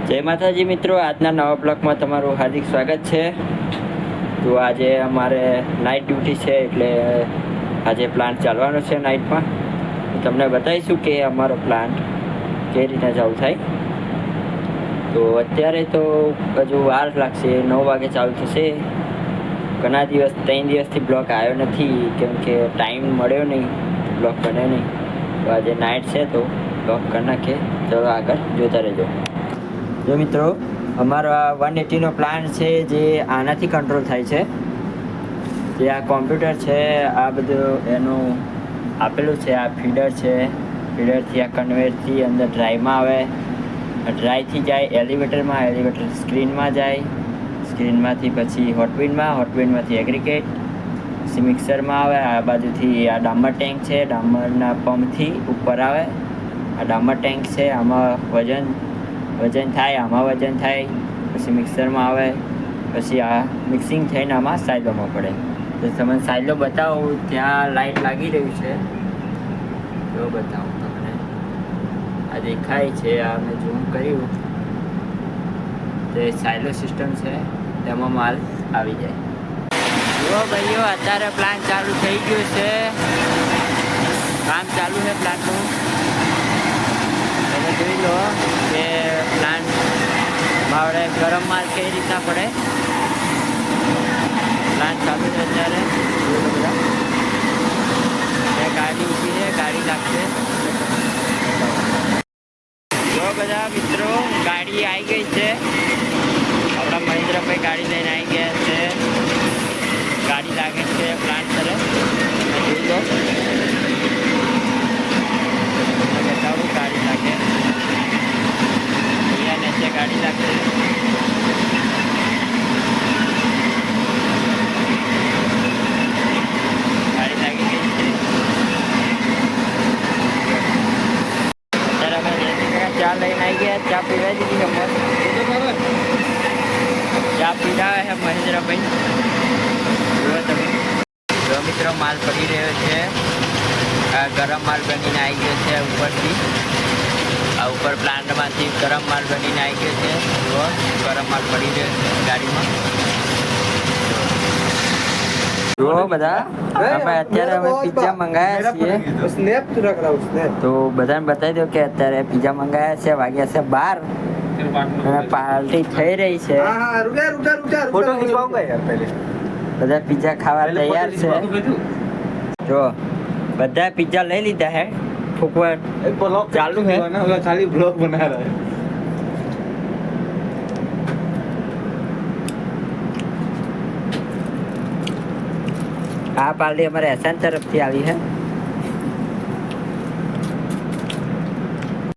જય માતાજી મિત્રો, આજના નવા બ્લોગમાં તમારું હાર્દિક સ્વાગત છે. તો આજે અમારે નાઇટ ડ્યુટી છે, એટલે આજે પ્લાન્ટ ચાલવાનો છે નાઇટમાં. તમને બતાવીશું કે અમારો પ્લાન્ટ કઈ રીતના ચાલુ થાય. તો અત્યારે તો હજુ વાર લાગશે, 9 વાગે ચાલુ થશે. ઘણા દિવસ 3 દિવસથી બ્લોગ આવ્યો નથી, કેમ કે ટાઈમ મળ્યો નહીં, બ્લોગ બન્યો નહીં. તો આજે નાઇટ છે તો બ્લોગ કરી નાખીએ. ચલો આગળ જોતા રહેજો. જો મિત્રો, અમારો આ 180નો પ્લાન છે, જે આનાથી કંટ્રોલ થાય છે. જે આ કોમ્પ્યુટર છે, આ બધું એનું આપેલું છે. આ ફીડર છે, ફીડરથી આ કન્વેરથી અંદર ડ્રાઈવમાં આવે, ડ્રાઈવથી જાય એલિવેટરમાં, એલિવેટર સ્ક્રીનમાં જાય, સ્ક્રીનમાંથી પછી હોટવિન્ડમાં, હોટવિન્ડમાંથી એગ્રીગેટ, પછી મિક્સરમાં આવે. આ બાજુથી આ ડામર ટેન્ક છે, ડામરના પંપથી ઉપર આવે. આ ડામર ટેન્ક છે, આમાં વજન થાય, આમાં વજન થાય, પછી મિક્સરમાં આવે, પછી આ મિક્સિંગ થઈને આમાં સાયલોમાં પડે. તો તમને સાયલો બતાવું, ત્યાં લાઈટ લાગી રહ્યું છે, જો બતાવું તમને. આ દેખાય છે, આ મેં ઝૂમ કર્યું, તે સાયલો સિસ્ટમ છે, તેમાં માલ આવી જાય. જુઓ ભાઈઓ, અત્યારે પ્લાન ચાલુ થઈ ગયું છે, કામ ચાલુ છે પ્લાન્ટનું. તમે જોઈ લો કે પ્લાન્ટમાં આપણે ગરમ માલ કઈ રીતના પડે. પ્લાન્ટ ચાલુ છે અત્યારે. જોઈ લો બધા, ત્યાં ગાડી ઊભી છે, ગાડી લાગશે. જો બધા મિત્રો, ગાડી આવી ગઈ છે. આપણા મહેન્દ્રભાઈ ગાડી લઈને આવી ગયા છે. ગાડી લાગે છે પ્લાન્ટ તરફ. જોઈ લો, બતાવું ગાડી લાગે. અહીંયા નીચે ગાડી લાગશે. ગાડી લાગી ગઈ છે. અત્યારે અમે ચા લઈને આવી ગયા. ચા પીવાઈ દીધી છે મસ્ત. ચા પીવડાવે છે મહેન્દ્રભાઈ. જુઓ તમે, જો મિત્રો, માલ પડી રહ્યો છે. આ ગરમ માલ બનીને આવી ગયો છે ઉપરથી. આ ઉપર પ્લાન્ટમાંથી ગરમ માલ બનીને આવી ગયો છે. જુઓ, ગરમ માલ પડી રહ્યો છે ગાડીમાં. જુઓ બધા, અત્યારે અમે પિઝા મંગાવ્યા છીએ. તો બધાને બતાવી દો કે અત્યારે પિઝા મંગાવ્યા છે. વાગ્યા છે 12 અને પાર્ટી થઈ રહી છે. બધા પિઝા ખાવા તૈયાર છે. જો બધા પિઝા લઈ લીધા है. फुकवा चालू है, खाली ब्लॉग बना रहा है. આ પાર્ટી અમારે એસાન તરફથી આવી છે.